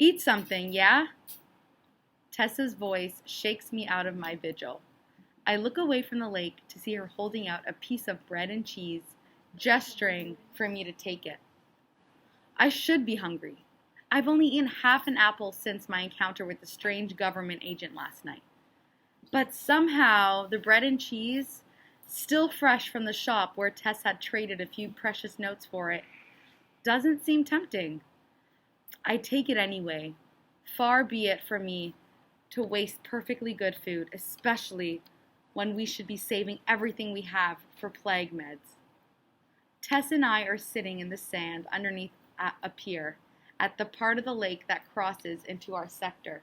Eat something, yeah? Tessa's voice shakes me out of my vigil. I look away from the lake to see her holding out a piece of bread and cheese, gesturing for me to take it. I should be hungry. I've only eaten half an apple since my encounter with the strange government agent last night. But somehow, the bread and cheese, still fresh from the shop where Tess had traded a few precious notes for it, doesn't seem tempting. I take it anyway. Far be it from me to waste perfectly good food, especially when we should be saving everything we have for plague meds. Tess and I are sitting in the sand underneath a pier at the part of the lake that crosses into our sector.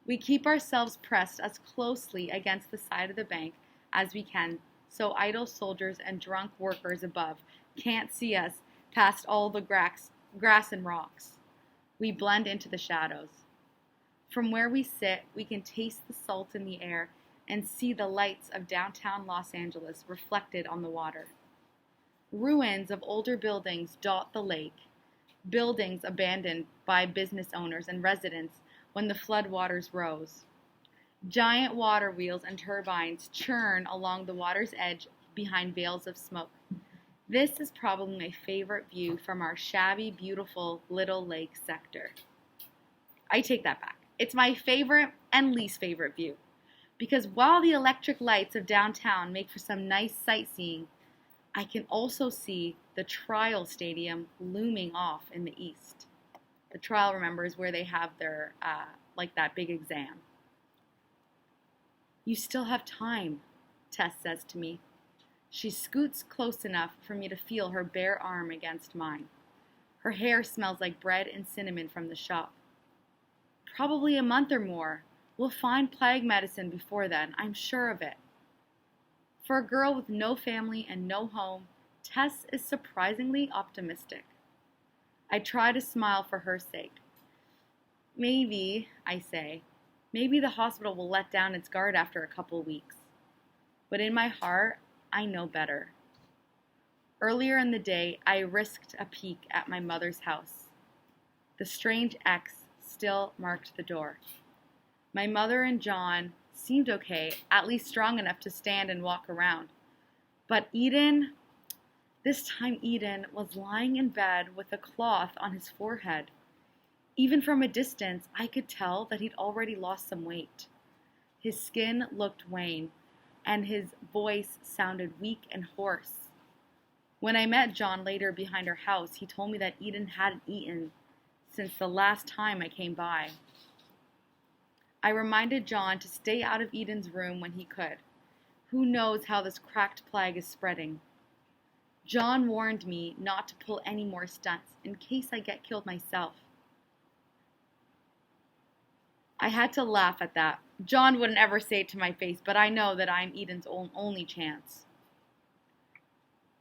We keep ourselves pressed as closely against the side of the bank as we can, so idle soldiers and drunk workers above can't see us past all the grass and rocks. We blend into the shadows. From where we sit, we can taste the salt in the air and see the lights of downtown Los Angeles reflected on the water. Ruins of older buildings dot the lake, buildings abandoned by business owners and residents when the floodwaters rose. Giant water wheels and turbines churn along the water's edge behind veils of smoke. This is probably my favorite view from our shabby, beautiful Little Lake sector. I take that back. It's my favorite and least favorite view. Because while the electric lights of downtown make for some nice sightseeing, I can also see the trial stadium looming off in the east. The trial, remember, is where they have their, that big exam. You still have time, Tess says to me. She scoots close enough for me to feel her bare arm against mine. Her hair smells like bread and cinnamon from the shop. Probably a month or more. We'll find plague medicine before then, I'm sure of it. For a girl with no family and no home, Tess is surprisingly optimistic. I try to smile for her sake. Maybe, I say, maybe the hospital will let down its guard after a couple weeks. But in my heart, I know better. Earlier in the day, I risked a peek at my mother's house. The strange X still marked the door. My mother and John seemed okay, at least strong enough to stand and walk around. But this time Eden was lying in bed with a cloth on his forehead. Even from a distance, I could tell that he'd already lost some weight. His skin looked wan, and his voice sounded weak and hoarse. When I met John later behind our house, he told me that Eden hadn't eaten since the last time I came by. I reminded John to stay out of Eden's room when he could. Who knows how this cracked plague is spreading? John warned me not to pull any more stunts in case I get killed myself. I had to laugh at that. John wouldn't ever say it to my face, but I know that I'm Eden's only chance.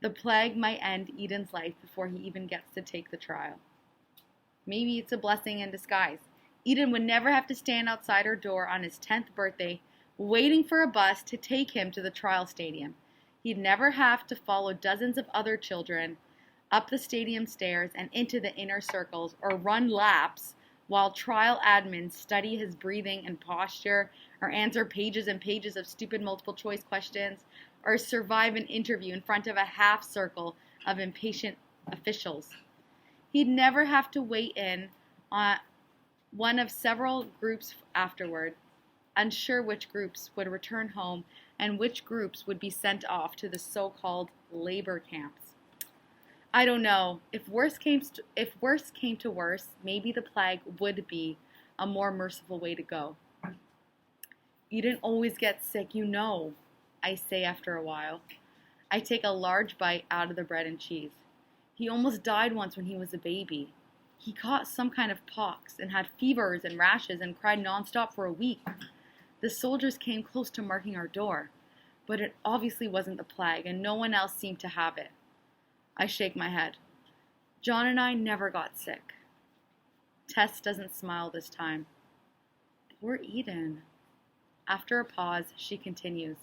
The plague might end Eden's life before he even gets to take the trial. Maybe it's a blessing in disguise. Eden would never have to stand outside her door on his 10th birthday, waiting for a bus to take him to the trial stadium. He'd never have to follow dozens of other children up the stadium stairs and into the inner circles or run laps while trial admins study his breathing and posture or answer pages and pages of stupid multiple choice questions or survive an interview in front of a half circle of impatient officials. He'd never have to wait in on one of several groups afterward, unsure which groups would return home and which groups would be sent off to the so-called labor camps. I don't know. If worse came to worse, maybe the plague would be a more merciful way to go. Eden always gets sick, you know, I say after a while. I take a large bite out of the bread and cheese. He almost died once when he was a baby. He caught some kind of pox and had fevers and rashes and cried nonstop for a week. The soldiers came close to marking our door, but it obviously wasn't the plague, and no one else seemed to have it. I shake my head. John and I never got sick. Tess doesn't smile this time. Poor Eden. After a pause, she continues.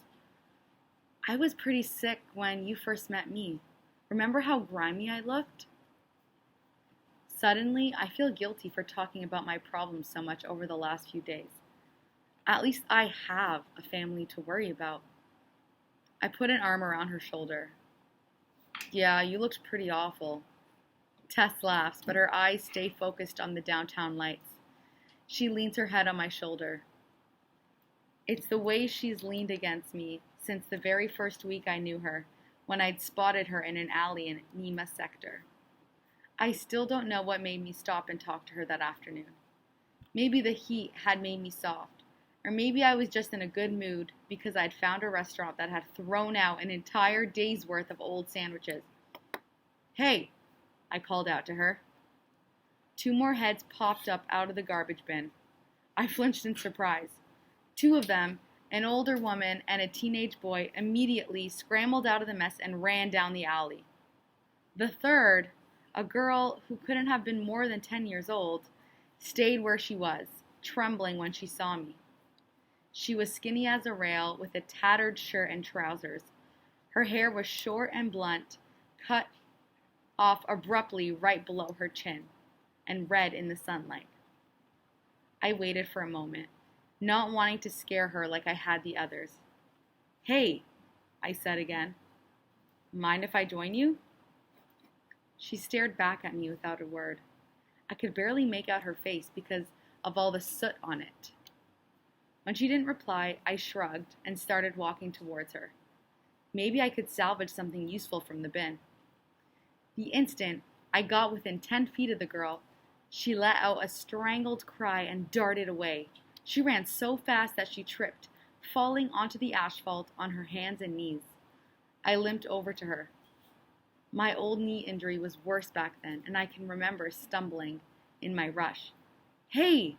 I was pretty sick when you first met me. Remember how grimy I looked? Suddenly, I feel guilty for talking about my problems so much over the last few days. At least I have a family to worry about. I put an arm around her shoulder. Yeah, you looked pretty awful. Tess laughs, but her eyes stay focused on the downtown lights. She leans her head on my shoulder. It's the way she's leaned against me since the very first week I knew her, when I'd spotted her in an alley in Nima sector. I still don't know what made me stop and talk to her that afternoon. Maybe the heat had made me soft, or maybe I was just in a good mood because I'd found a restaurant that had thrown out an entire day's worth of old sandwiches. Hey, I called out to her. 2 more heads popped up out of the garbage bin. I flinched in surprise. 2 of them, an older woman and a teenage boy, immediately scrambled out of the mess and ran down the alley. The third, a girl who couldn't have been more than 10 years old, stayed where she was, trembling when she saw me. She was skinny as a rail with a tattered shirt and trousers. Her hair was short and blunt, cut off abruptly right below her chin, and red in the sunlight. I waited for a moment, not wanting to scare her like I had the others. Hey, I said again. Mind if I join you? She stared back at me without a word. I could barely make out her face because of all the soot on it. When she didn't reply, I shrugged and started walking towards her. Maybe I could salvage something useful from the bin. The instant I got within 10 feet of the girl, she let out a strangled cry and darted away. She ran so fast that she tripped, falling onto the asphalt on her hands and knees. I limped over to her. My old knee injury was worse back then, and I can remember stumbling in my rush. Hey,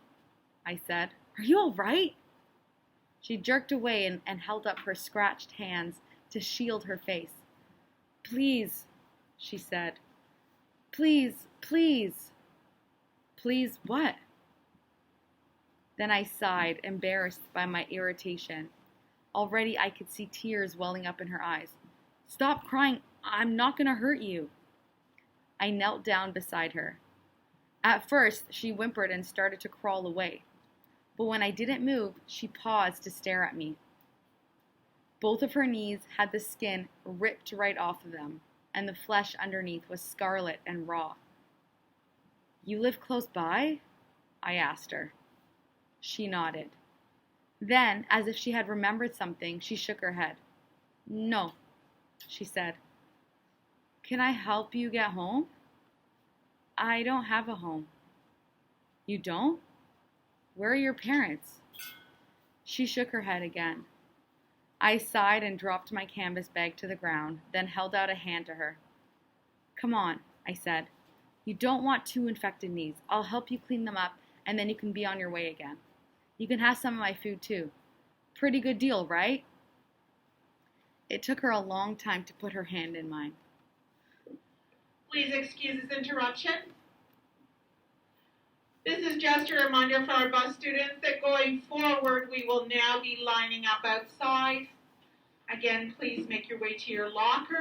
I said, are you all right? She jerked away and held up her scratched hands to shield her face. Please, she said. Please, please. Please what? Then I sighed, embarrassed by my irritation. Already I could see tears welling up in her eyes. Stop crying. I'm not going to hurt you. I knelt down beside her. At first, she whimpered and started to crawl away. But when I didn't move, she paused to stare at me. Both of her knees had the skin ripped right off of them, and the flesh underneath was scarlet and raw. You live close by? I asked her. She nodded. Then, as if she had remembered something, she shook her head. No, she said. Can I help you get home? I don't have a home. You don't? Where are your parents? She shook her head again. I sighed and dropped my canvas bag to the ground, then held out a hand to her. Come on, I said. You don't want 2 infected knees. I'll help you clean them up, and then you can be on your way again. You can have some of my food, too. Pretty good deal, right? It took her a long time to put her hand in mine. Please excuse this interruption. This is just a reminder for our bus students that going forward, we will now be lining up outside. Again, please make your way to your locker.